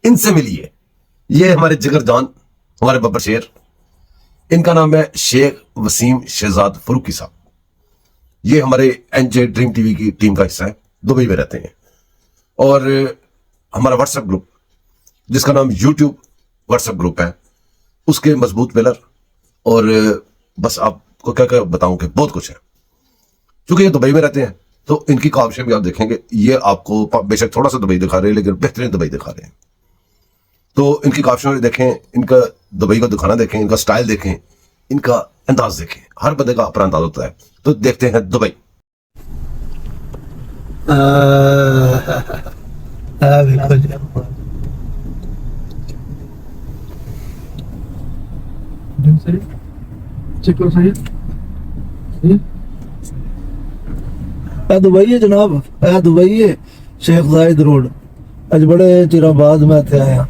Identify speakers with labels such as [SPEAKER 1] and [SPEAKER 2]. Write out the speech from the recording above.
[SPEAKER 1] इनसे मिलिए। ये हमारे जिगर जान, हमारे बब्बर शेर। इनका नाम है शेख वसीम शहजाद फरूकी साहब। ये हमारे एनजे ड्रीम टीवी की टीम का हिस्सा है, दुबई में रहते हैं। और हमारा व्हाट्सएप ग्रुप, जिसका नाम यूट्यूब व्हाट्सएप ग्रुप है, उसके मजबूत पिलर। और बस आपको क्या क्या बताऊं कि बहुत कुछ है। क्योंकि ये दुबई में रहते हैं तो इनकी काविशें भी आप देखेंगे। ये आपको बेशक थोड़ा सा दुबई दिखा रहे हैं, लेकिन बेहतरीन दुबई दिखा रहे हैं। तो इनकी काविशें देखें, इनका दुबई को दिखाना देखें, इनका स्टाइल देखें, इनका अंदाज देखें। हर बंदे का अपना अंदाज होता है। तो देखते हैं दुबई।
[SPEAKER 2] दुबई जनाब, दुबई शेख जायद रोड। अज बड़े चिर बाद मैं इत्थे आया।